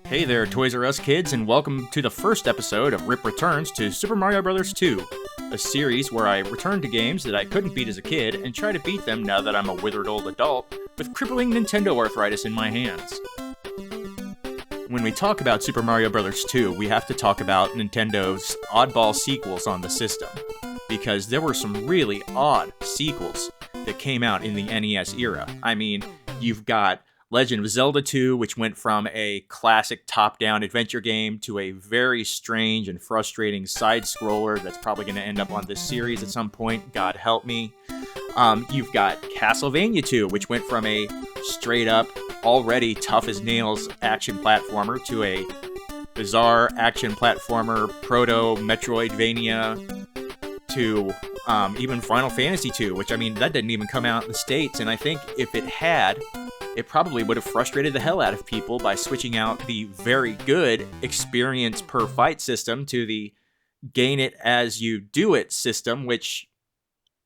Hey there, Toys R Us kids, and welcome to the first episode of Rip Returns to Super Mario Bros. 2, a series where I return to games that I couldn't beat as a kid and try to beat them now that I'm a withered old adult with crippling Nintendo arthritis in my hands. When we talk about Super Mario Bros. 2, we have to talk about Nintendo's oddball sequels on the system, because there were some really odd sequels that came out in the NES era. I mean, you've got Legend of Zelda 2, which went from a classic top-down adventure game to a very strange and frustrating side-scroller that's probably going to end up on this series at some point, God help me. You've got Castlevania 2, which went from a straight-up, already tough-as-nails action platformer to a bizarre action platformer, proto-Metroidvania, to even Final Fantasy 2, which, I mean, that didn't even come out in the States, and I think if it had, it probably would have frustrated the hell out of people by switching out the very good experience per fight system to the gain it as you do it system, which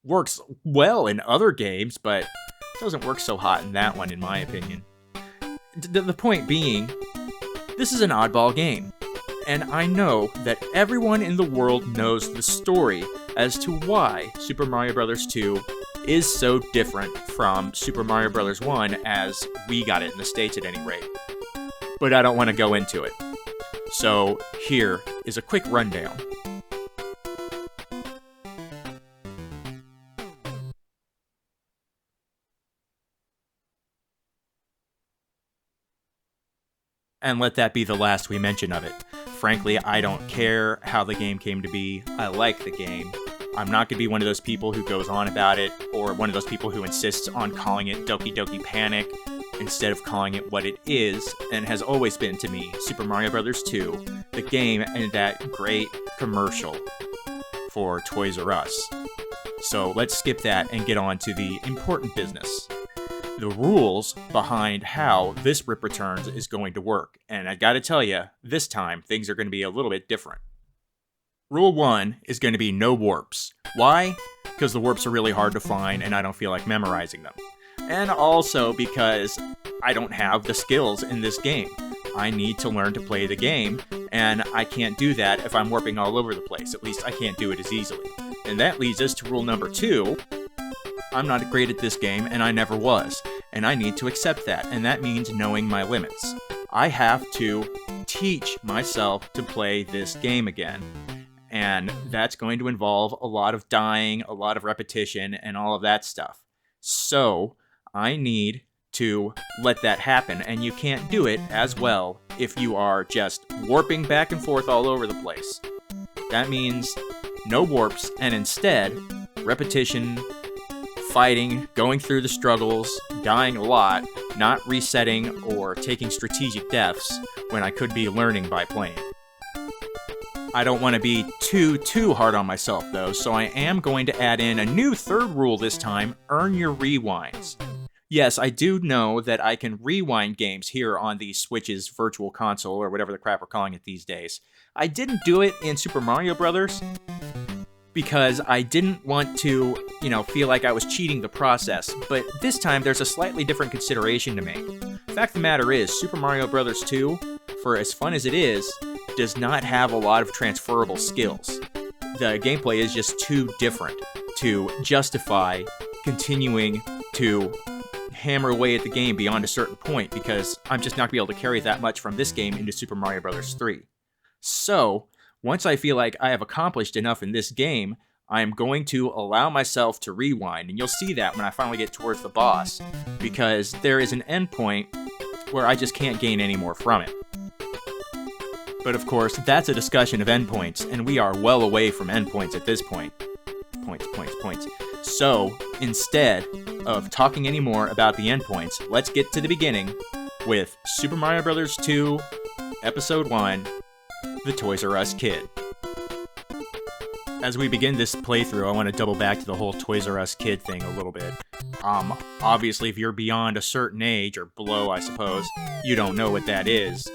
works well in other games, but doesn't work so hot in that one, in my opinion. The point being, this is an oddball game, and I know that everyone in the world knows the story as to why Super Mario Bros. 2 is so different from Super Mario Bros. 1 as we got it in the States at any rate. But I don't want to go into it. So here is a quick rundown. And let that be the last we mention of it. Frankly, I don't care how the game came to be. I like the game. I'm not going to be one of those people who goes on about it, or one of those people who insists on calling it Doki Doki Panic instead of calling it what it is, and has always been to me, Super Mario Bros. 2, the game and that great commercial for Toys R Us. So let's skip that and get on to the important business. The rules behind how this Rip Returns is going to work, and I gotta tell you, this time things are going to be a little bit different. Rule 1 is going to be no warps. Why? Because the warps are really hard to find and I don't feel like memorizing them. And also because I don't have the skills in this game. I need to learn to play the game, and I can't do that if I'm warping all over the place. At least I can't do it as easily. And that leads us to rule number 2. I'm not great at this game, and I never was. And I need to accept that, and that means knowing my limits. I have to teach myself to play this game again. And that's going to involve a lot of dying, a lot of repetition, and all of that stuff. So, I need to let that happen, and you can't do it as well if you are just warping back and forth all over the place. That means no warps, and instead, repetition, fighting, going through the struggles, dying a lot, not resetting or taking strategic deaths when I could be learning by playing. I don't want to be too hard on myself though, so I am going to add in a new third rule this time: earn your rewinds. Yes, I do know that I can rewind games here on the Switch's Virtual Console, or whatever the crap we're calling it these days. I didn't do it in Super Mario Bros. Because I didn't want to, feel like I was cheating the process, but this time there's a slightly different consideration to make. The fact of the matter is, Super Mario Bros. 2, for as fun as it is, does not have a lot of transferable skills. The gameplay is just too different to justify continuing to hammer away at the game beyond a certain point, because I'm just not going to be able to carry that much from this game into Super Mario Bros. 3. So, once I feel like I have accomplished enough in this game, I am going to allow myself to rewind, and you'll see that when I finally get towards the boss, because there is an endpoint where I just can't gain any more from it. But of course, that's a discussion of endpoints, and we are well away from endpoints at this point. Points. So, instead of talking any more about the endpoints, let's get to the beginning with Super Mario Bros. 2, Episode 1, The Toys R Us Kid. As we begin this playthrough, I want to double back to the whole Toys R Us Kid thing a little bit. Obviously, if you're beyond a certain age, or below, I suppose, you don't know what that is.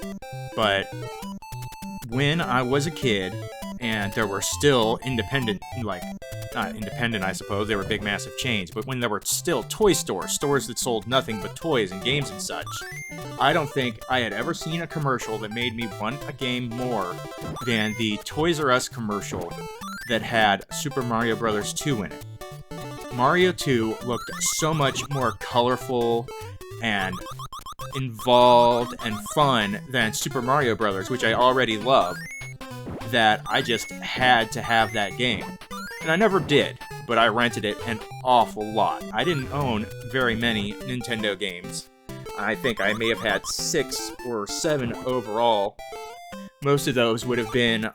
But when I was a kid, and there were still independent, not independent, I suppose, they were big, massive chains, but when there were still toy stores, stores that sold nothing but toys and games and such, I don't think I had ever seen a commercial that made me want a game more than the Toys R Us commercial that had Super Mario Bros. 2 in it. Mario 2 looked so much more colorful and involved and fun than Super Mario Bros., which I already love, that I just had to have that game. And I never did, but I rented it an awful lot. I didn't own very many Nintendo games. I think I may have had 6 or 7 overall. Most of those would have been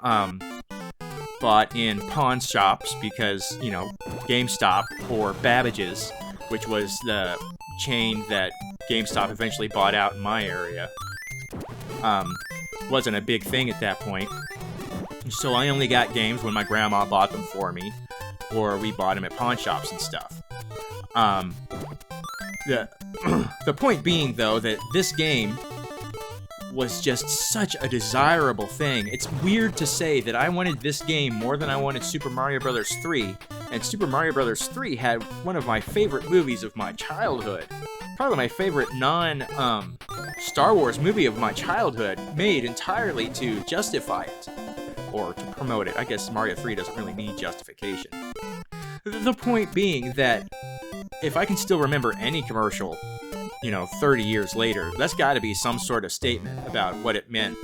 bought in pawn shops because, you know, GameStop or Babbage's, which was the chain that GameStop eventually bought out in my area, wasn't a big thing at that point. So I only got games when my grandma bought them for me, or we bought them at pawn shops and stuff. The point being, though, that this game was just such a desirable thing. It's weird to say that I wanted this game more than I wanted Super Mario Bros. 3, and Super Mario Bros. 3 had one of my favorite movies of my childhood. Probably my favorite Star Wars movie of my childhood, made entirely to justify it. Or to promote it. I guess Mario 3 doesn't really need justification. The point being that if I can still remember any commercial, 30 years later, that's got to be some sort of statement about what it meant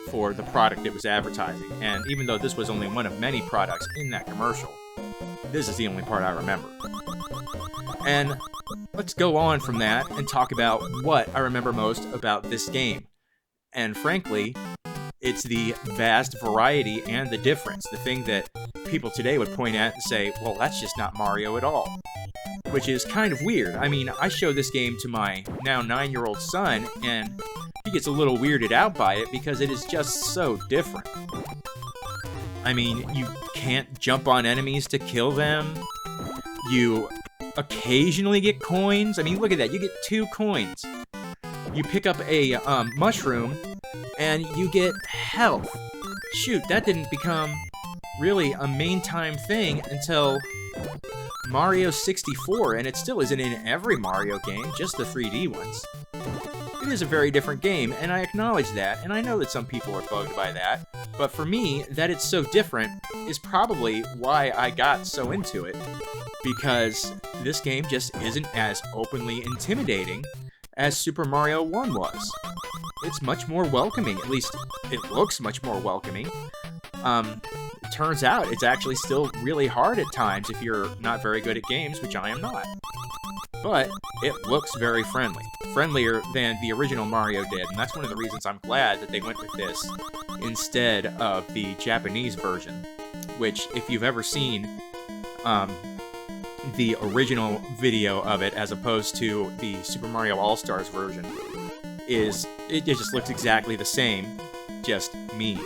for the product it was advertising. And even though this was only one of many products in that commercial, this is the only part I remember. And let's go on from that and talk about what I remember most about this game. And frankly, it's the vast variety and the difference. The thing that people today would point at and say, well, that's just not Mario at all. Which is kind of weird. I mean, I show this game to my now 9-year-old son, and he gets a little weirded out by it because it is just so different. I mean, you can't jump on enemies to kill them. You occasionally get coins. I mean, look at that. You get 2 coins. You pick up a mushroom, and you get health. Shoot, that didn't become really a main time thing until Mario 64, and it still isn't in every Mario game, just the 3D ones. It is a very different game, and I acknowledge that, and I know that some people are bugged by that, but for me, that it's so different is probably why I got so into it, because this game just isn't as openly intimidating as Super Mario 1 was. It's much more welcoming, at least it looks much more welcoming. It turns out it's actually still really hard at times if you're not very good at games, which I am not. But it looks very friendly. Friendlier than the original Mario did, and that's one of the reasons I'm glad that they went with this instead of the Japanese version, which, if you've ever seen the original video of it as opposed to the Super Mario All-Stars version, it just looks exactly the same, just me.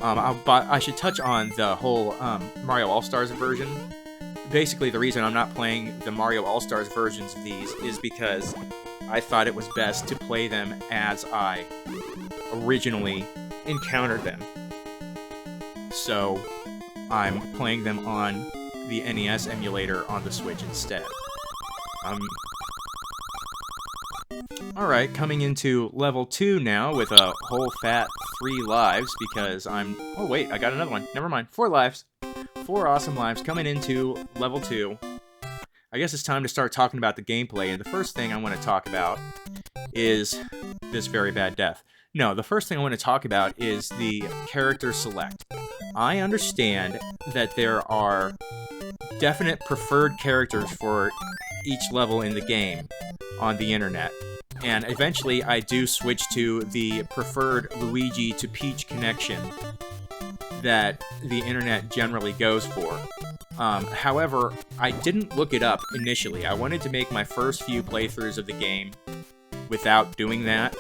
I should touch on the whole Mario All-Stars version. Basically, the reason I'm not playing the Mario All-Stars versions of these is because I thought it was best to play them as I originally encountered them. So, I'm playing them on the NES emulator on the Switch instead. Alright, coming into level 2 now with a whole fat 3 lives because oh wait, I got another one. Never mind, 4 lives. 4 awesome lives coming into level 2. I guess it's time to start talking about the gameplay, and the first thing I want to talk about is this very bad death. No, the first thing I want to talk about is the character select. I understand that there are definite preferred characters for each level in the game on the internet. And eventually I do switch to the preferred Luigi to Peach connection that the internet generally goes for. However, I didn't look it up initially. I wanted to make my first few playthroughs of the game without doing that,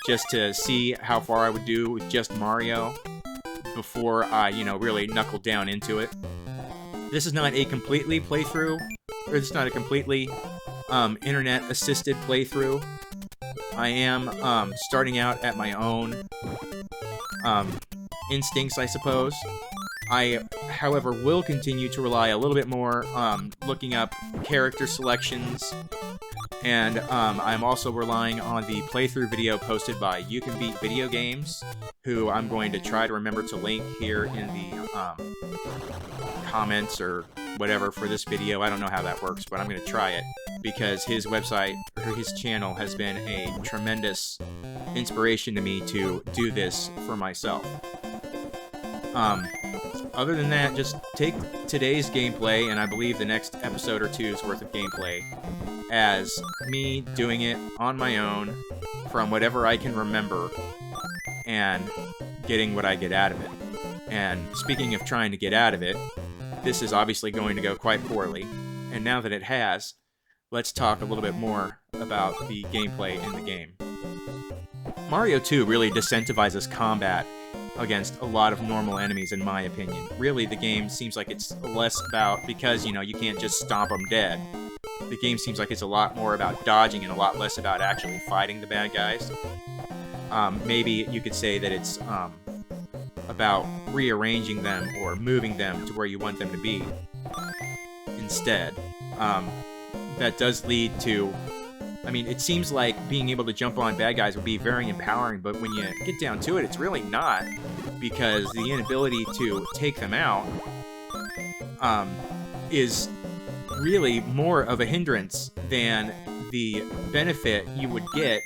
just to see how far I would do with just Mario before I, really knuckled down into it. This is not a completely playthrough, or it's not a completely internet-assisted playthrough. I am starting out at my own instincts, I suppose. I, however, will continue to rely a little bit more looking up character selections, and I'm also relying on the playthrough video posted by You Can Beat Video Games, who I'm going to try to remember to link here in the comments or whatever for this video. I don't know how that works, but I'm going to try it, because his website, or his channel, has been a tremendous inspiration to me to do this for myself. Other than that, just take today's gameplay, and I believe the next episode or two's worth of gameplay, as me doing it on my own, from whatever I can remember, and getting what I get out of it. And speaking of trying to get out of it, this is obviously going to go quite poorly, and now that it has, let's talk a little bit more about the gameplay in the game. Mario 2 really decentivizes combat against a lot of normal enemies, in my opinion. Really, the game seems like it's less about, because, you know, you can't just stomp them dead. The game seems like it's a lot more about dodging and a lot less about actually fighting the bad guys. Maybe you could say that it's about rearranging them or moving them to where you want them to be instead. That does lead to... I mean, it seems like being able to jump on bad guys would be very empowering, but when you get down to it, it's really not, because the inability to take them out is really more of a hindrance than the benefit you would get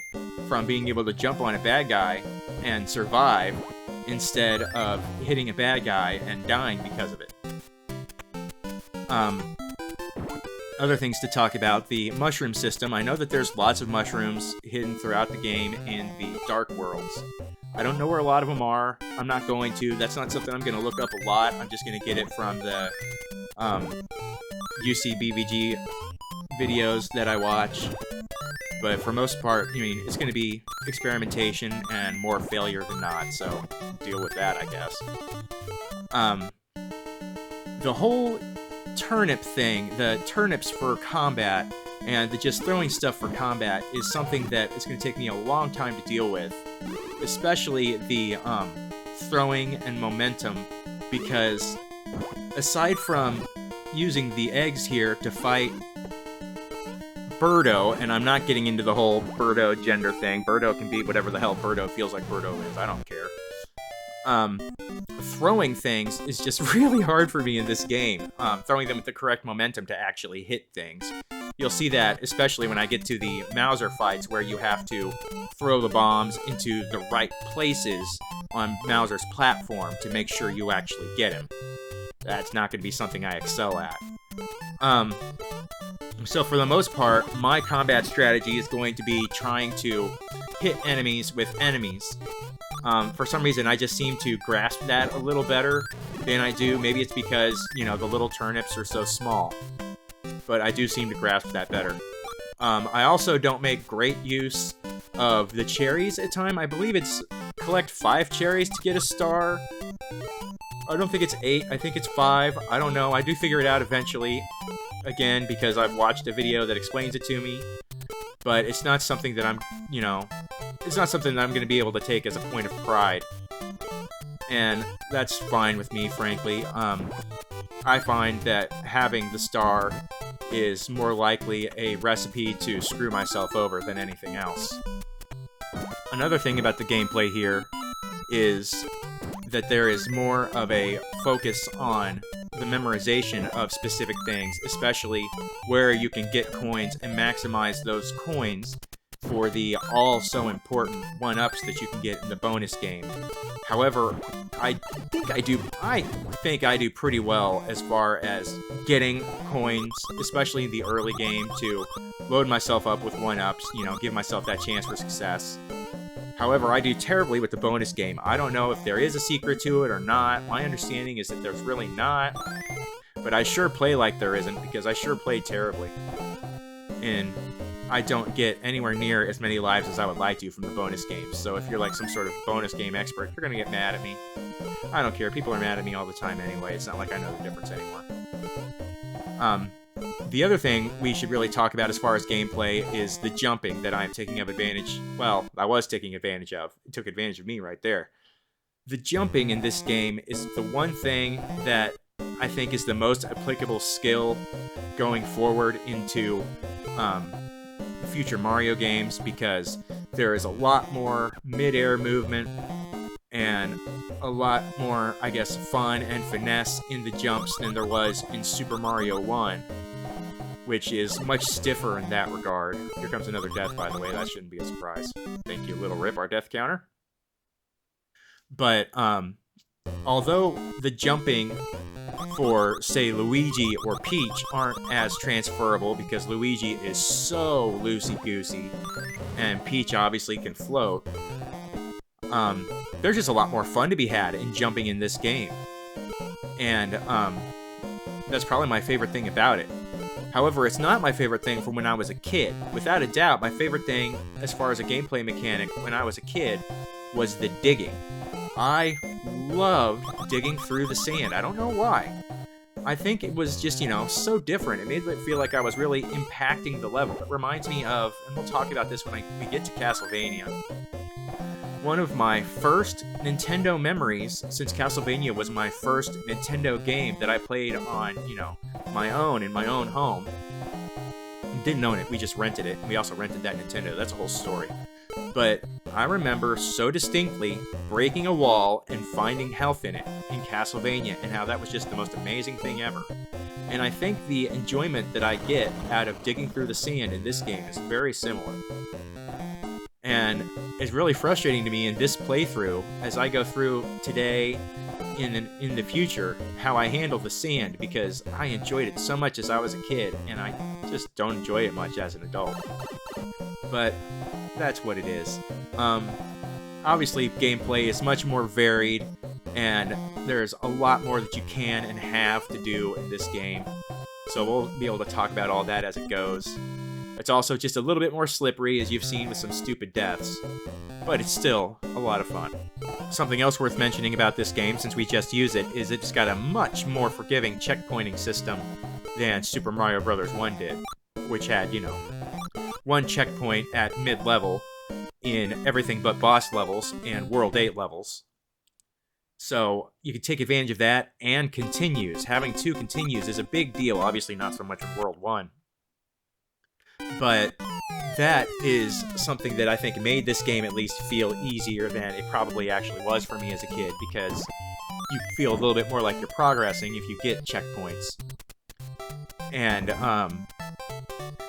from being able to jump on a bad guy and survive, instead of hitting a bad guy and dying because of it. Other things to talk about, the mushroom system. I know that there's lots of mushrooms hidden throughout the game in the Dark Worlds. I don't know where a lot of them are. I'm not going to. That's not something I'm going to look up a lot. I'm just going to get it from the UCBVG videos that I watch. But for most part, I mean, it's going to be experimentation and more failure than not, so deal with that, I guess. The whole turnip thing, the turnips for combat, and the just throwing stuff for combat is something that is going to take me a long time to deal with, especially the throwing and momentum, because aside from using the eggs here to fight Birdo, and I'm not getting into the whole Birdo gender thing, Birdo can be whatever the hell Birdo feels like Birdo is, I don't care. Throwing things is just really hard for me in this game. Throwing them with the correct momentum to actually hit things. You'll see that especially when I get to the Mouser fights, where you have to throw the bombs into the right places on Mouser's platform to make sure you actually get him. That's not going to be something I excel at. So for the most part, my combat strategy is going to be trying to hit enemies with enemies. For some reason, I just seem to grasp that a little better than I do. Maybe it's because, you know, the little turnips are so small. But I do seem to grasp that better. I also don't make great use of the cherries at times. I believe it's collect 5 cherries to get a star. I don't think it's 8. I think it's 5. I don't know. I do figure it out eventually. Again, because I've watched a video that explains it to me. But it's not something that I'm, you know... It's not something that I'm going to be able to take as a point of pride. And that's fine with me, frankly. I find that having the star is more likely a recipe to screw myself over than anything else. Another thing about the gameplay here is that there is more of a focus on the memorization of specific things, especially where you can get coins and maximize those coins for the all-so-important 1-ups that you can get in the bonus game. However, I think I do pretty well as far as getting coins, especially in the early game, to load myself up with 1-ups, you know, give myself that chance for success. However, I do terribly with the bonus game. I don't know if there is a secret to it or not. My understanding is that there's really not. But I sure play like there isn't, because I sure play terribly. And I don't get anywhere near as many lives as I would like to from the bonus games. So if you're like some sort of bonus game expert, you're gonna get mad at me. I don't care. People are mad at me all the time anyway. It's not like I know the difference anymore. The other thing we should really talk about as far as gameplay is the jumping that I'm taking advantage... Well, I was taking advantage of. It took advantage of me right there. The jumping in this game is the one thing that I think is the most applicable skill going forward into future Mario games, because there is a lot more mid-air movement and a lot more, I guess, fun and finesse in the jumps than there was in Super Mario 1, which is much stiffer in that regard. Here comes another death, by the way. That shouldn't be a surprise. Thank you, Little Rip, our death counter. But although the jumping for, say, Luigi or Peach aren't as transferable, because Luigi is so loosey-goosey, and Peach obviously can float, there's just a lot more fun to be had in jumping in this game. And that's probably my favorite thing about it. However, it's not my favorite thing from when I was a kid. Without a doubt, my favorite thing as far as a gameplay mechanic when I was a kid was the digging. I loved digging through the sand. I don't know why. I think it was just, so different. It made me feel like I was really impacting the level. It reminds me of, and we'll talk about this when we get to Castlevania, one of my first Nintendo memories, since Castlevania was my first Nintendo game that I played on, my own, in my own home. Didn't own it, we just rented it. We also rented that Nintendo. That's a whole story. But I remember so distinctly breaking a wall and finding health in it in Castlevania, and how that was just the most amazing thing ever. And I think the enjoyment that I get out of digging through the sand in this game is very similar. And it's really frustrating to me in this playthrough, as I go through today in the future, how I handle the sand, because I enjoyed it so much as I was a kid, and I just don't enjoy it much as an adult. But that's what it is. Obviously, gameplay is much more varied, and there's a lot more that you can and have to do in this game. So we'll be able to talk about all that as it goes. It's also just a little bit more slippery, as you've seen with some stupid deaths, but it's still a lot of fun. Something else worth mentioning about this game, since we just use it, is it's got a much more forgiving checkpointing system than Super Mario Bros. 1 did, which had, one checkpoint at mid-level in everything but boss levels and World 8 levels. So you can take advantage of that, and continues. Having 2 continues is a big deal, obviously not so much in World 1. But that is something that I think made this game at least feel easier than it probably actually was for me as a kid, because you feel a little bit more like you're progressing if you get checkpoints. And, I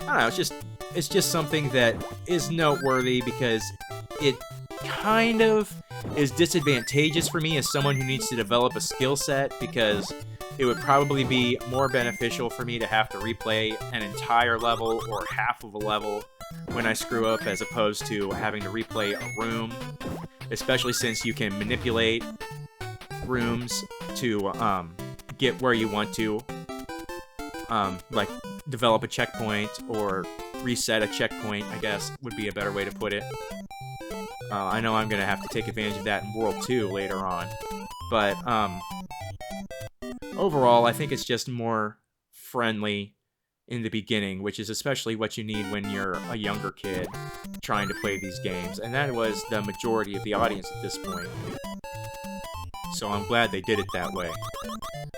don't know, it's just something that is noteworthy, because it kind of is disadvantageous for me as someone who needs to develop a skill set, because it would probably be more beneficial for me to have to replay an entire level or half of a level when I screw up, as opposed to having to replay a room, especially since you can manipulate rooms to get where you want to, like develop a checkpoint or reset a checkpoint, I guess would be a better way to put it. I know I'm going to have to take advantage of that in World 2 later on, but overall, I think it's just more friendly in the beginning, which is especially what you need when you're a younger kid trying to play these games, and that was the majority of the audience at this point. So I'm glad they did it that way.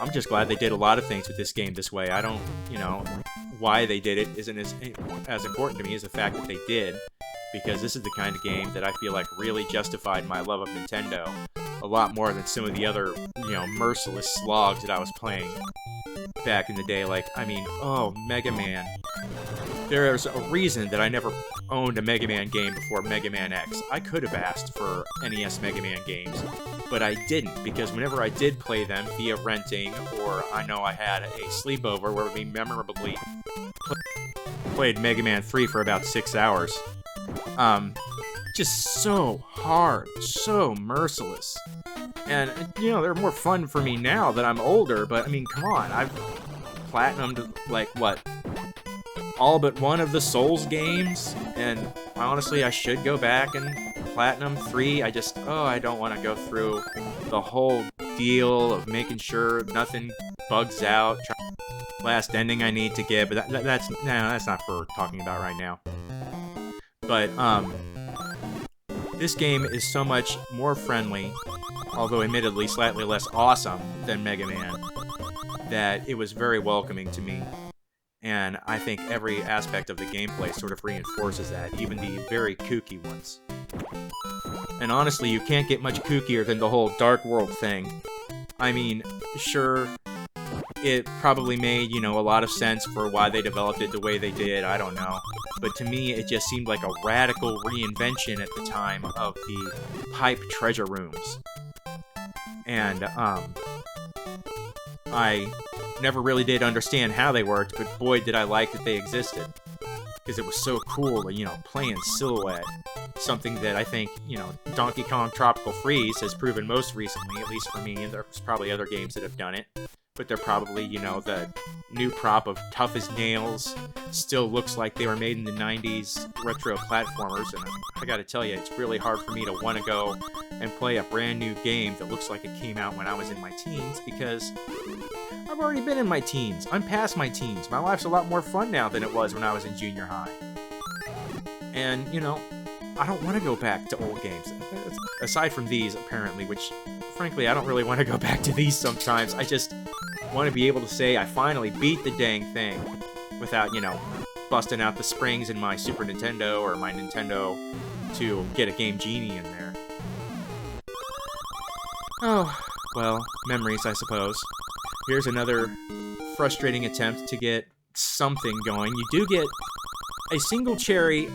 I'm just glad they did a lot of things with this game this way. I don't, why they did it isn't as important to me as the fact that they did, because this is the kind of game that I feel like really justified my love of Nintendo a lot more than some of the other, merciless slogs that I was playing back in the day. Like, Mega Man. There's a reason that I never owned a Mega Man game before Mega Man X. I could have asked for NES Mega Man games, but I didn't, because whenever I did play them via renting, or I know I had a sleepover where we memorably played Mega Man 3 for about 6 hours. Just so hard, so merciless. And, they're more fun for me now that I'm older, but, come on, I've platinumed, all but one of the Souls games, and honestly, I should go back and platinum 3. I don't want to go through the whole deal of making sure nothing bugs out, last ending I need to get, but that's not for talking about right now. But, This game is so much more friendly, although admittedly slightly less awesome than Mega Man, that it was very welcoming to me. And I think every aspect of the gameplay sort of reinforces that, even the very kooky ones. And honestly, you can't get much kookier than the whole Dark World thing. I mean, sure, it probably made, a lot of sense for why they developed it the way they did, I don't know. But to me, it just seemed like a radical reinvention at the time of the pipe treasure rooms. And, I never really did understand how they worked, but boy did I like that they existed. Because it was so cool to, play in silhouette. Something that I think, Donkey Kong Tropical Freeze has proven most recently, at least for me, and there's probably other games that have done it. But they're probably, the new prop of Tough as Nails still looks like they were made in the 90s retro platformers, and I gotta tell you, it's really hard for me to want to go and play a brand new game that looks like it came out when I was in my teens, because I've already been in my teens. I'm past my teens. My life's a lot more fun now than it was when I was in junior high. And, I don't want to go back to old games. Aside from these, apparently, which, frankly, I don't really want to go back to these sometimes. I just want to be able to say I finally beat the dang thing without, busting out the springs in my Super Nintendo or my Nintendo to get a Game Genie in there. Oh, well, memories, I suppose. Here's another frustrating attempt to get something going. You do get a single cherry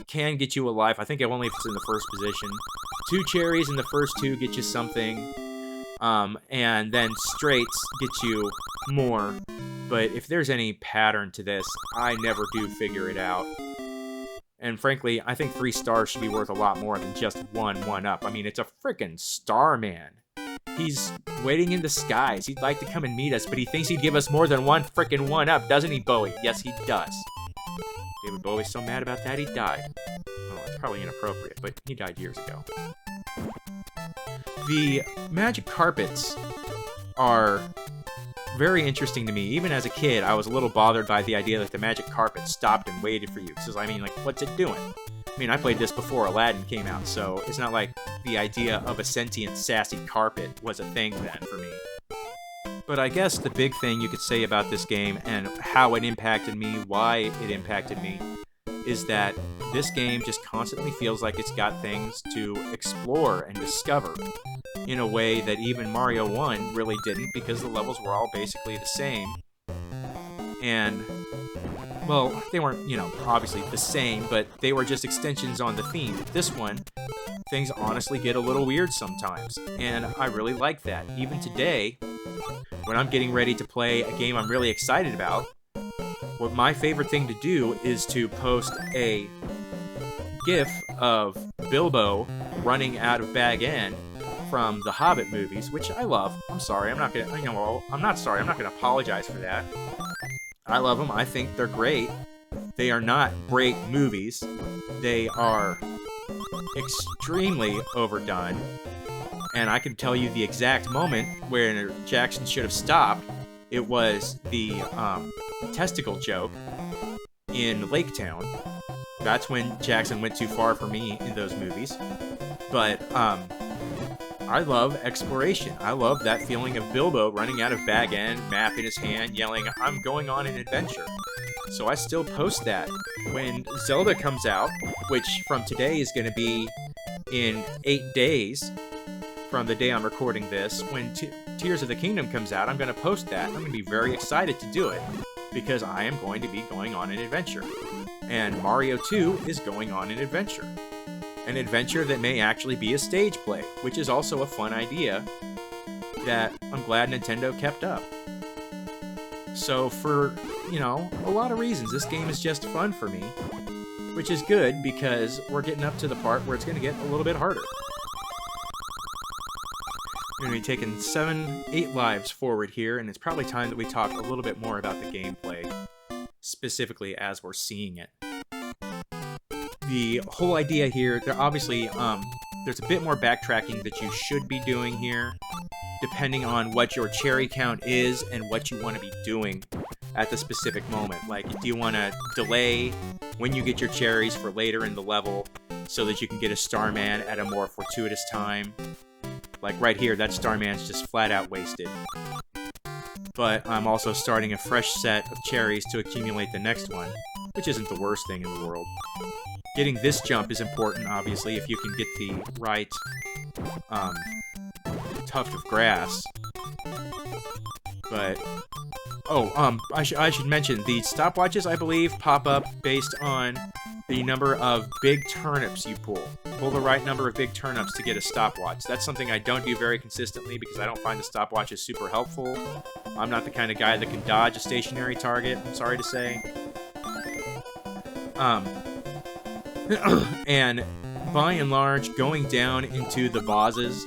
can get you a life. I think only if it's in the first position. 2 cherries in the first 2 get you something. And then straights get you more. But if there's any pattern to this, I never do figure it out. And frankly, I think 3 stars should be worth a lot more than just 1-1-up. I mean, it's a frickin' Starman. He's waiting in the skies. He'd like to come and meet us, but he thinks he'd give us more than one frickin' 1-up, doesn't he, Bowie? Yes, he does. David Bowie's so mad about that, he died. Well, it's probably inappropriate, but he died years ago. The magic carpets are very interesting to me. Even as a kid, I was a little bothered by the idea that the magic carpet stopped and waited for you. Because, what's it doing? I mean, I played this before Aladdin came out, so it's not like the idea of a sentient, sassy carpet was a thing then for me. But I guess the big thing you could say about this game and how it impacted me, why it impacted me, is that this game just constantly feels like it's got things to explore and discover in a way that even Mario 1 really didn't, because the levels were all basically the same. And, well, they weren't, obviously the same, but they were just extensions on the theme. This one, things honestly get a little weird sometimes, and I really like that. Even today, when I'm getting ready to play a game I'm really excited about, what my favorite thing to do is to post a GIF of Bilbo running out of Bag End from the Hobbit movies, which I love. I'm sorry, I'm not gonna apologize for that. I love them. I think they're great. They are not great movies. They are extremely overdone. And I can tell you the exact moment where Jackson should have stopped. It was the testicle joke in Lake Town. That's when Jackson went too far for me in those movies. But I love exploration. I love that feeling of Bilbo running out of Bag End, map in his hand, yelling, "I'm going on an adventure." So I still post that. When Zelda comes out, which from today is going to be in 8 days from the day I'm recording this, when Tears of the Kingdom comes out, I'm going to post that. I'm going to be very excited to do it, because I am going to be going on an adventure. And Mario 2 is going on an adventure. An adventure that may actually be a stage play, which is also a fun idea that I'm glad Nintendo kept up. So for, a lot of reasons, this game is just fun for me, which is good because we're getting up to the part where it's going to get a little bit harder. We're going to be taking 8 lives forward here, and it's probably time that we talk a little bit more about the gameplay, specifically as we're seeing it. The whole idea here, obviously, there's a bit more backtracking that you should be doing here, depending on what your cherry count is and what you want to be doing at the specific moment. Like, do you want to delay when you get your cherries for later in the level, so that you can get a Starman at a more fortuitous time. Like right here, that Starman's just flat out wasted. But I'm also starting a fresh set of cherries to accumulate the next one, which isn't the worst thing in the world. Getting this jump is important, obviously, if you can get the right tuft of grass. But, I should mention, the stopwatches, I believe, pop up based on the number of big turnips you pull. Pull the right number of big turnips to get a stopwatch. That's something I don't do very consistently because I don't find the stopwatches super helpful. I'm not the kind of guy that can dodge a stationary target, I'm sorry to say. And by and large, going down into the vases,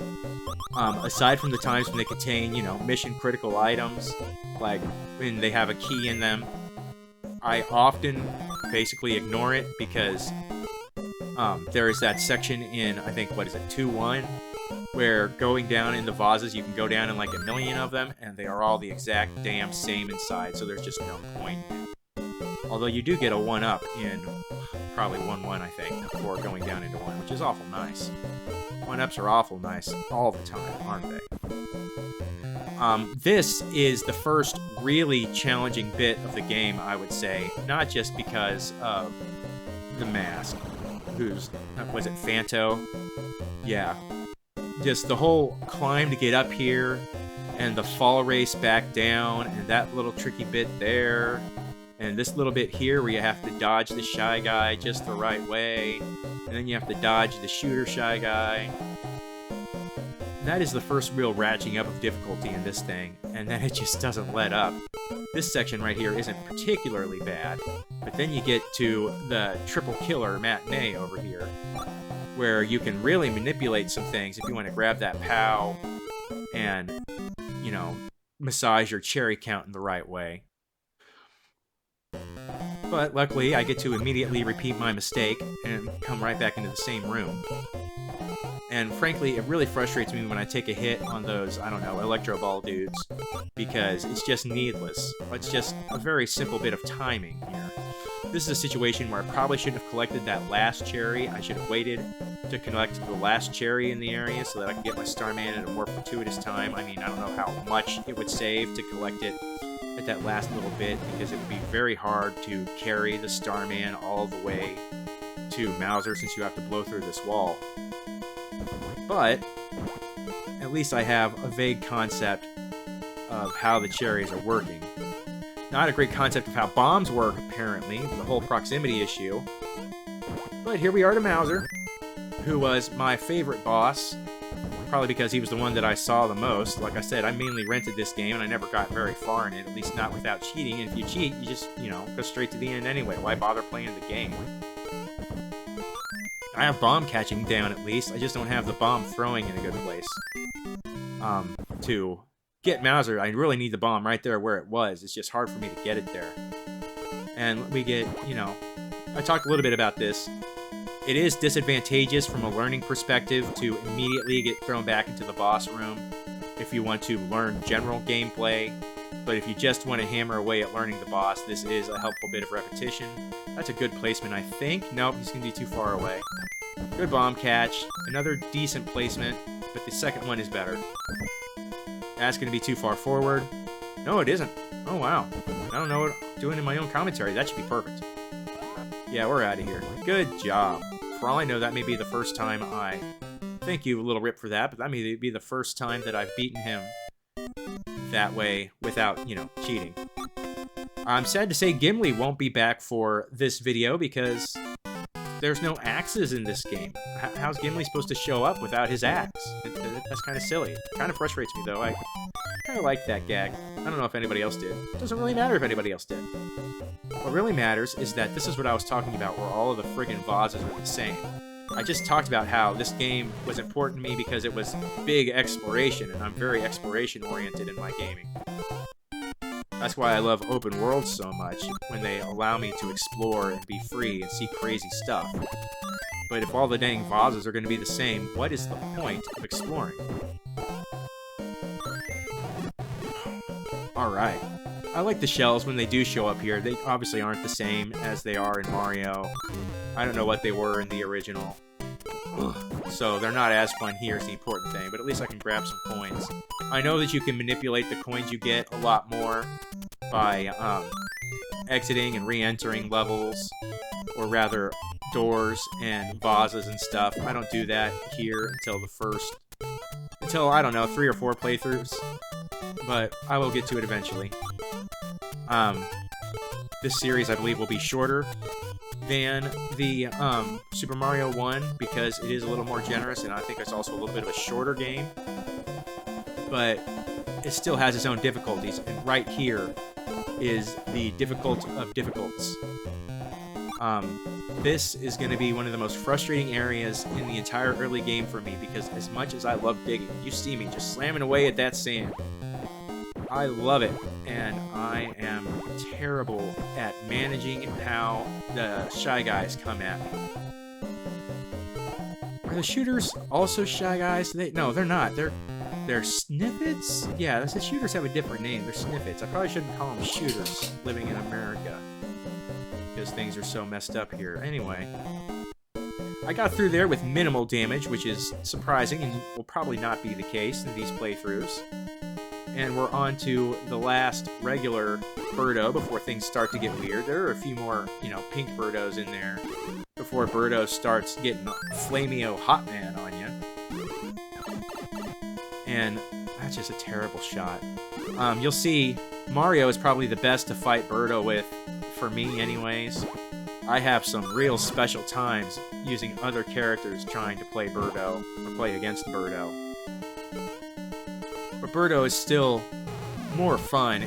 aside from the times when they contain, you know, mission critical items, like when they have a key in them, I often basically ignore it because there is that section in, I think, 2-1, where going down in the vases, you can go down in like 1 million of them, and they are all the exact damn same inside, so there's just no point. Although you do get a 1-up in probably 1-1, I think, before going down into 1, which is awful nice. 1-ups are awful nice all the time, aren't they? This is the first really challenging bit of the game, I would say, not just because of the mask, who's, was it Phanto? Yeah. Just the whole climb to get up here, and the fall race back down, and that little tricky bit there, and this little bit here where you have to dodge the Shy Guy just the right way, and then you have to dodge the shooter Shy Guy. That is the first real ratcheting up of difficulty in this thing, and then it just doesn't let up. This section right here isn't particularly bad, but then you get to the triple killer matinee over here, where you can really manipulate some things if you want to grab that POW and, you know, massage your cherry count in the right way. But luckily, I get to immediately repeat my mistake and come right back into the same room. And frankly, it really frustrates me when I take a hit on those, I don't know, Electro Ball dudes, because it's just needless. It's just a very simple bit of timing here. This is a situation where I probably shouldn't have collected that last cherry. I should have waited to collect the last cherry in the area so that I can get my Starman at a more fortuitous time. I mean, I don't know how much it would save to collect it at that last little bit, because it would be very hard to carry the Starman all the way to Mouser since you have to blow through this wall. But at least I have a vague concept of how the cherries are working. Not a great concept of how bombs work, apparently, the whole proximity issue. But here we are to Mouser, who was my favorite boss, probably because he was the one that I saw the most. Like I said, I mainly rented this game, and I never got very far in it, at least not without cheating. And if you cheat, you just, you know, go straight to the end anyway. Why bother playing the game? I have bomb catching down at least, I just don't have the bomb throwing in a good place. To get Mouser, I really need the bomb right there where it was. It's just hard for me to get it there. And we get, you know, I talked a little bit about this. It is disadvantageous from a learning perspective to immediately get thrown back into the boss room if you want to learn general gameplay. But if you just want to hammer away at learning the boss, this is a helpful bit of repetition. That's a good placement, I think. Nope, he's going to be too far away. Good bomb catch. Another decent placement, but the second one is better. That's going to be too far forward. No, it isn't. Oh, wow. I don't know what I'm doing in my own commentary. That should be perfect. Yeah, we're out of here. Good job. For all I know, that may be the first time I... Thank you, Little Rip, for that, but that may be the first time that I've beaten him that way without, you know, cheating. I'm sad to say Gimli won't be back for this video because there's no axes in this game. How's Gimli supposed to show up without his axe? That's kind of silly. It kind of frustrates me, though. I kind of like that gag. I don't know if anybody else did. It doesn't really matter if anybody else did. What really matters is that this is what I was talking about, where all of the friggin' vases are the same. I just talked about how this game was important to me because it was big exploration, and I'm very exploration-oriented in my gaming. That's why I love open worlds so much, when they allow me to explore and be free and see crazy stuff. But if all the dang vases are going to be the same, what is the point of exploring? Alright. I like the shells when they do show up here. They obviously aren't the same as they are in Mario. I don't know what they were in the original. So they're not as fun here is the important thing, but at least I can grab some coins. I know that you can manipulate the coins you get a lot more by exiting and re-entering levels, or rather doors and vases and stuff. I don't do that here until I don't know, 3 or 4 playthroughs, but I will get to it eventually. This series, I believe, will be shorter than the Super Mario 1 because it is a little more generous, and I think it's also a little bit of a shorter game, but it still has its own difficulties, and right here is the difficult of difficults. This is going to be one of the most frustrating areas in the entire early game for me, because as much as I love digging, you see me just slamming away at that sand. I love it, and I am terrible at managing how the Shy Guys come at me. Are the shooters also Shy Guys? No, they're not. They're Sniffets? Yeah, the shooters have a different name. They're Sniffets. I probably shouldn't call them shooters living in America, because things are so messed up here. Anyway, I got through there with minimal damage, which is surprising and will probably not be the case in these playthroughs. And we're on to the last regular Birdo before things start to get weird. There are a few more, pink Birdos in there before Birdo starts getting Flameo Hot Man on you. And that's just a terrible shot. You'll see Mario is probably the best to fight Birdo with, for me anyways. I have some real special times using other characters trying to play Birdo, or play against Birdo. But Birdo is still more fun.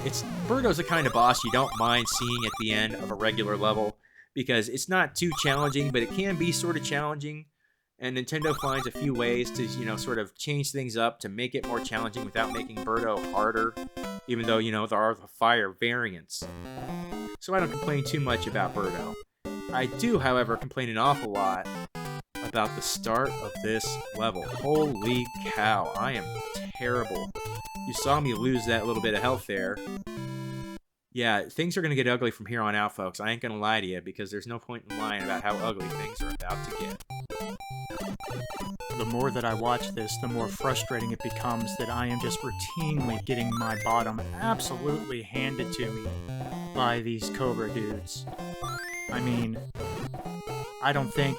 Birdo's the kind of boss you don't mind seeing at the end of a regular level, because it's not too challenging, but it can be sort of challenging, and Nintendo finds a few ways to, sort of change things up to make it more challenging without making Birdo harder, even though, there are the fire variants. So I don't complain too much about Birdo. I do, however, complain an awful lot about the start of this level. Holy cow, I am terrible. You saw me lose that little bit of health there. Yeah, things are going to get ugly from here on out, folks. I ain't going to lie to you, because there's no point in lying about how ugly things are about to get. The more that I watch this, the more frustrating it becomes that I am just routinely getting my bottom absolutely handed to me by these Cobra dudes. I mean, I don't think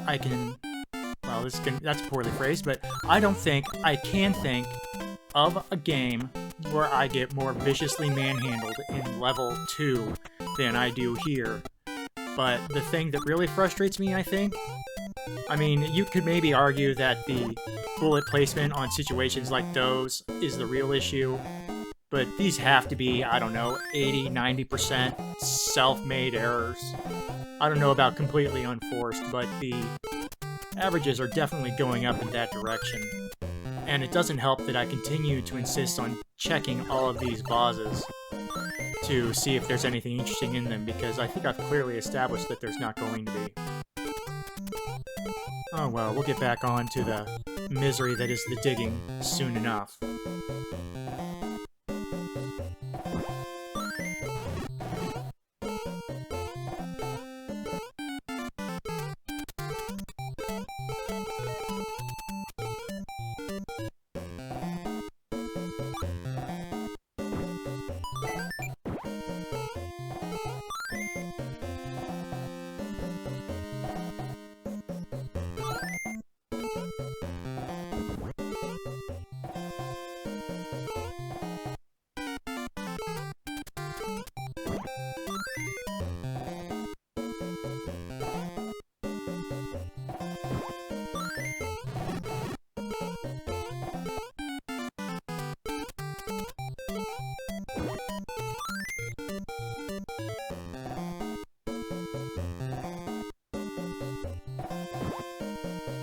I can... Well, that's poorly phrased, but I don't think I can think of a game where I get more viciously manhandled in level 2 than I do here. But the thing that really frustrates me, I think, I mean, you could maybe argue that the bullet placement on situations like those is the real issue, but these have to be, I don't know, 80-90% self-made errors. I don't know about completely unforced, but the averages are definitely going up in that direction. And it doesn't help that I continue to insist on checking all of these vases to see if there's anything interesting in them, because I think I've clearly established that there's not going to be. Oh well, we'll get back on to the misery that is the digging soon enough.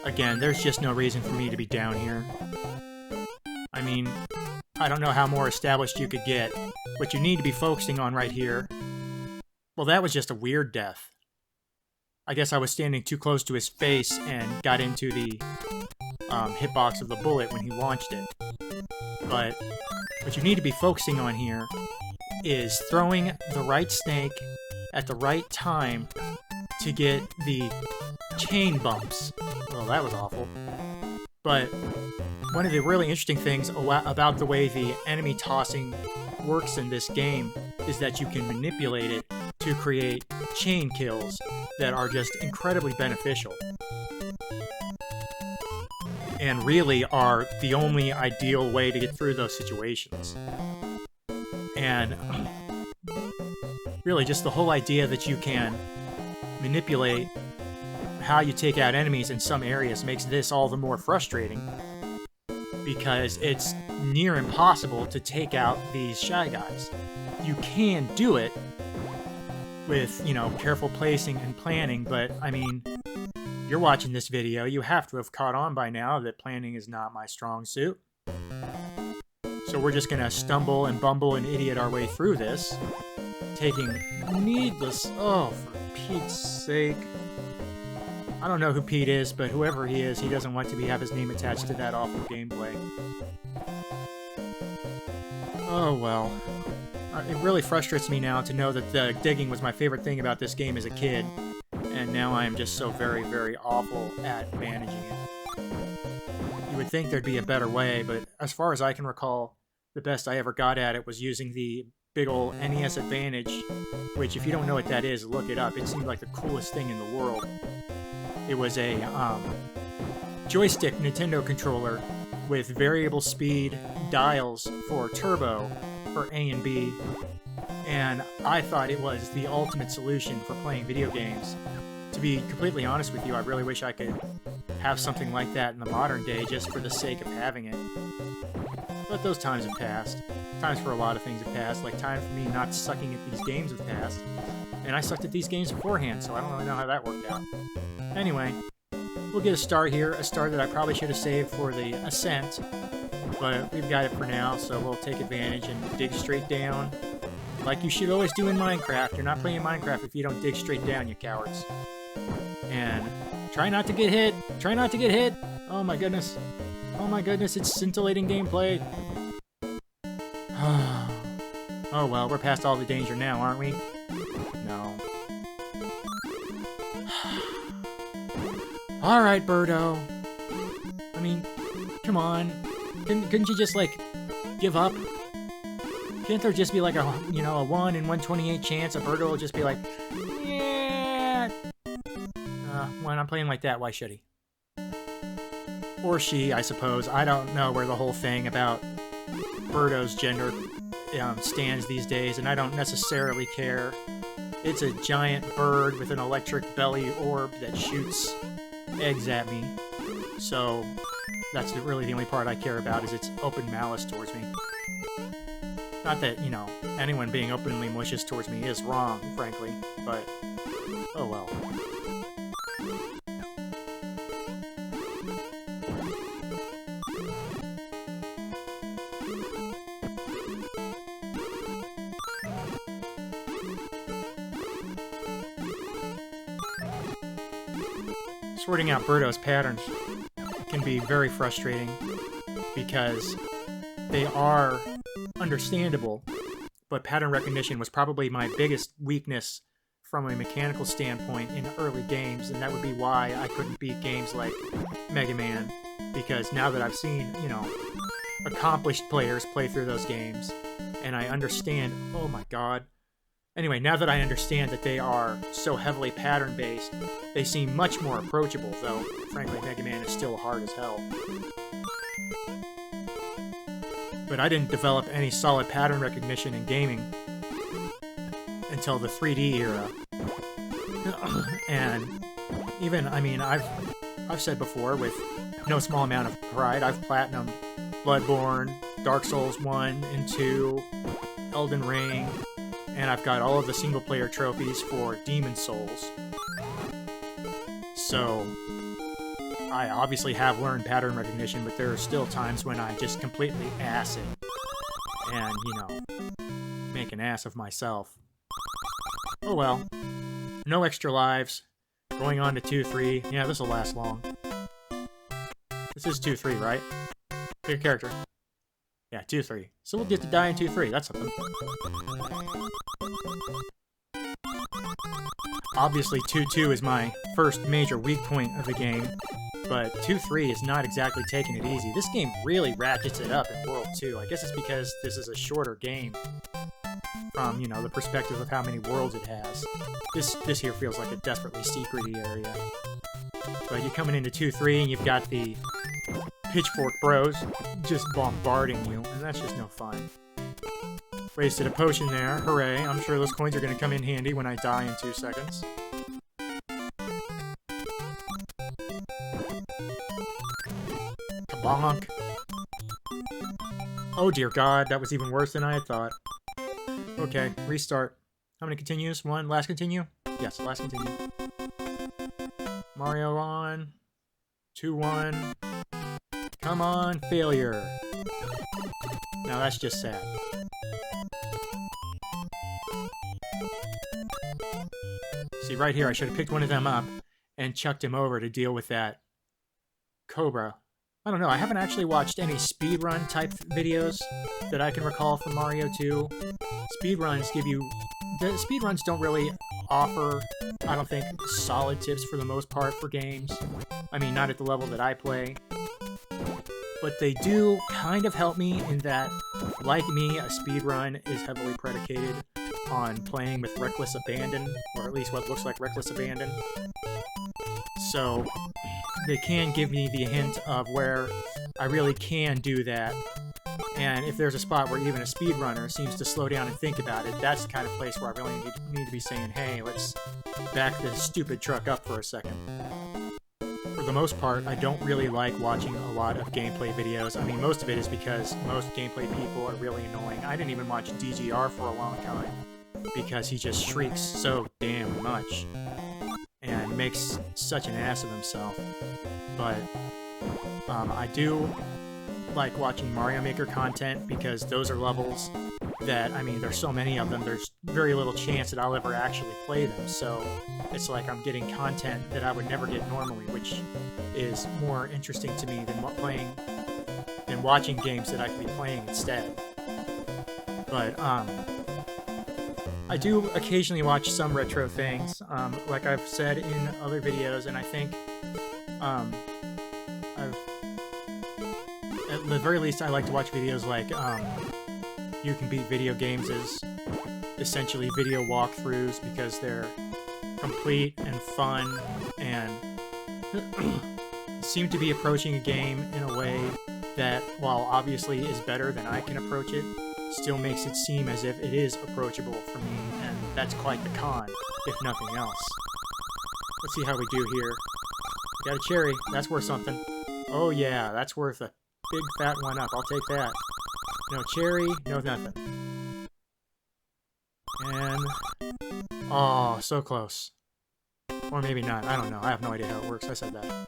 Again, there's just no reason for me to be down here. I mean, I don't know how more established you could get. What you need to be focusing on right here... Well, that was just a weird death. I guess I was standing too close to his face and got into the hitbox of the bullet when he launched it. But what you need to be focusing on here is throwing the right snake at the right time to get the chain bumps. Well, that was awful. But one of the really interesting things about the way the enemy tossing works in this game is that you can manipulate it to create chain kills that are just incredibly beneficial. And really are the only ideal way to get through those situations. And really just the whole idea that you can manipulate how you take out enemies in some areas makes this all the more frustrating, because it's near impossible to take out these Shy Guys. You can do it with, you know, careful placing and planning, but I mean, you're watching this video, you have to have caught on by now that planning is not my strong suit. So we're just gonna stumble and bumble and idiot our way through this, taking needless... Oh, for Pete's sake. I don't know who Pete is, but whoever he is, he doesn't want to have his name attached to that awful gameplay. Oh well. It really frustrates me now to know that the digging was my favorite thing about this game as a kid, and now I am just so very, very awful at managing it. You would think there'd be a better way, but as far as I can recall, the best I ever got at it was using the big ol' NES Advantage, which if you don't know what that is, look it up. It seemed like the coolest thing in the world. It was a joystick Nintendo controller with variable speed dials for turbo for A and B, and I thought it was the ultimate solution for playing video games. To be completely honest with you, I really wish I could have something like that in the modern day just for the sake of having it. But those times have passed. Times for a lot of things have passed, like time for me not sucking at these games have passed. And I sucked at these games beforehand, so I don't really know how that worked out. Anyway, we'll get a star here, a star that I probably should have saved for the ascent, but we've got it for now, so we'll take advantage and dig straight down. Like you should always do in Minecraft. You're not playing Minecraft if you don't dig straight down, you cowards. And try not to get hit. Try not to get hit. Oh my goodness. Oh my goodness, it's scintillating gameplay. Oh well, we're past all the danger now, aren't we? No. Alright, Birdo. I mean, come on. Couldn't you just, like, give up? Can't there just be, like, a 1 in 128 chance a Birdo will just be like, yeah. When I'm playing like that, why should he? Or she, I suppose. I don't know where the whole thing about Birdo's gender stands these days, and I don't necessarily care. It's a giant bird with an electric belly orb that shoots eggs at me. So that's really the only part I care about, is its open malice towards me. Not that, you know, anyone being openly malicious towards me is wrong, frankly, but oh well. Sorting out Birdo's patterns can be very frustrating because they are understandable, but pattern recognition was probably my biggest weakness from a mechanical standpoint in early games, and that would be why I couldn't beat games like Mega Man, because now that I've seen, you know, accomplished players play through those games, and I understand, oh my god. Anyway, now that I understand that they are so heavily pattern-based, they seem much more approachable, though, frankly, Mega Man is still hard as hell. But I didn't develop any solid pattern recognition in gaming until the 3D era. And even, I mean, I've said before, with no small amount of pride, I've platinumed Bloodborne, Dark Souls 1 and 2, Elden Ring, and I've got all of the single-player trophies for Demon Souls. So, I obviously have learned pattern recognition, but there are still times when I just completely ass it. And, you know, make an ass of myself. Oh well. No extra lives. Going on to 2-3. Yeah, this'll last long. This is 2-3, right? Pick a character. Yeah, 2-3. So we'll get to die in 2-3. That's something. Obviously, 2-2 is my first major weak point of the game, but 2-3 is not exactly taking it easy. This game really ratchets it up in World 2. I guess it's because this is a shorter game from, you know, the perspective of how many worlds it has. This here feels like a desperately secret-y area. But you're coming into 2-3 and you've got the Pitchfork Bros just bombarding you, and that's just no fun. Wasted a potion there, hooray. I'm sure those coins are going to come in handy when I die in 2 seconds. Kabonk! Oh dear god, that was even worse than I had thought. Okay, restart. How many continues? 1, last continue? Yes, last continue. Mario on. 2-1. Come on, failure. Now that's just sad. See, right here, I should have picked one of them up and chucked him over to deal with that Cobra. I don't know, I haven't actually watched any speedrun type videos that I can recall from Mario 2. Speedruns give you... The speedruns don't really offer, I don't think, solid tips for the most part for games. I mean, not at the level that I play. But they do kind of help me in that, like me, a speedrun is heavily predicated on playing with reckless abandon, or at least what looks like reckless abandon. So they can give me the hint of where I really can do that. And if there's a spot where even a speedrunner seems to slow down and think about it, that's the kind of place where I really need to be saying, hey, let's back this stupid truck up for a second. For the most part, I don't really like watching a lot of gameplay videos. I mean, most of it is because most gameplay people are really annoying. I didn't even watch DGR for a long time because he just shrieks so damn much and makes such an ass of himself. But I do like watching Mario Maker content because those are levels that, I mean, there's so many of them, there's very little chance that I'll ever actually play them, so it's like I'm getting content that I would never get normally, which is more interesting to me than watching games that I could be playing instead. But I do occasionally watch some retro things, like I've said in other videos, and I think at the very least I like to watch videos like You Can Beat Video Games as essentially video walkthroughs because they're complete and fun and seem to be approaching a game in a way that, while obviously is better than I can approach it, still makes it seem as if it is approachable for me, and that's quite the con, if nothing else. Let's see how we do here. Got a cherry. That's worth something. Oh yeah, that's worth a big fat one up. I'll take that. No cherry, no nothing. And... oh, so close. Or maybe not. I don't know. I have no idea how it works. I said that.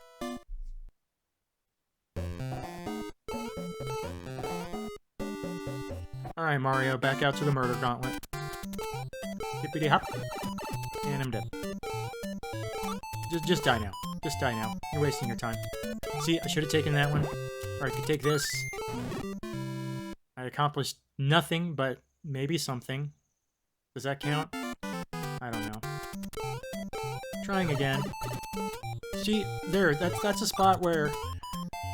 Alright, Mario, back out to the murder gauntlet. Hippity hop. And I'm dead. Just die now. Just die now. You're wasting your time. See, I should have taken that one. Or I could take this. I accomplished nothing, but maybe something. Does that count? I don't know. Trying again. See, there, that's a spot where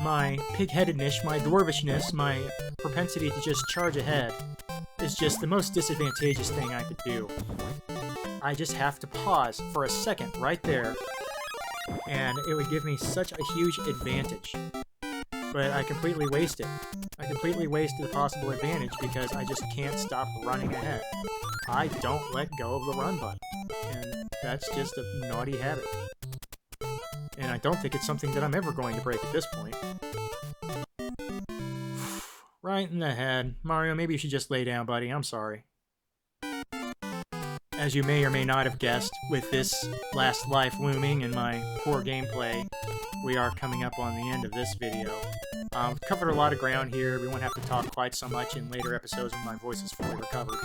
my pig-headedness, my dwarvishness, my propensity to just charge ahead is just the most disadvantageous thing I could do. I just have to pause for a second right there, and it would give me such a huge advantage. But I completely waste it. I completely wasted a possible advantage because I just can't stop running ahead. I don't let go of the run button, and that's just a naughty habit. And I don't think it's something that I'm ever going to break at this point. Right in the head. Mario, maybe you should just lay down, buddy. I'm sorry. As you may or may not have guessed, with this last life looming and my poor gameplay, we are coming up on the end of this video. Covered a lot of ground here. We won't have to talk quite so much in later episodes when my voice is fully recovered,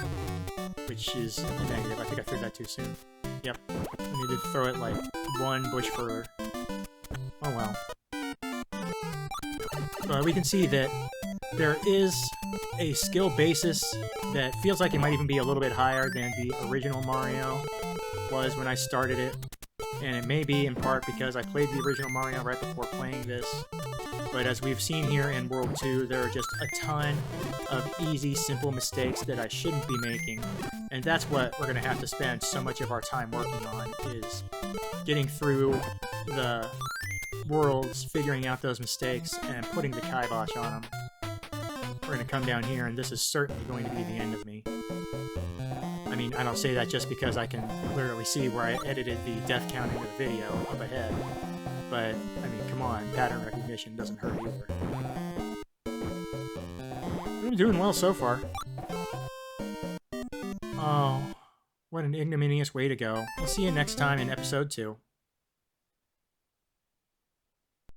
which is a negative. I think I threw that too soon. Yep. I need to throw it like one bush further. Oh well. But we can see that there is a skill basis that feels like it might even be a little bit higher than the original Mario was when I started it. And it may be in part because I played the original Mario right before playing this. But as we've seen here in World 2, there are just a ton of easy, simple mistakes that I shouldn't be making. And that's what we're going to have to spend so much of our time working on, is getting through the worlds, figuring out those mistakes, and putting the kibosh on them. We're going to come down here, and this is certainly going to be the end of me. I mean, I don't say that just because I can clearly see where I edited the death count into the video up ahead. But, I mean, come on, pattern recognition doesn't hurt either. I'm doing well so far. Oh, what an ignominious way to go. We'll see you next time in episode 2.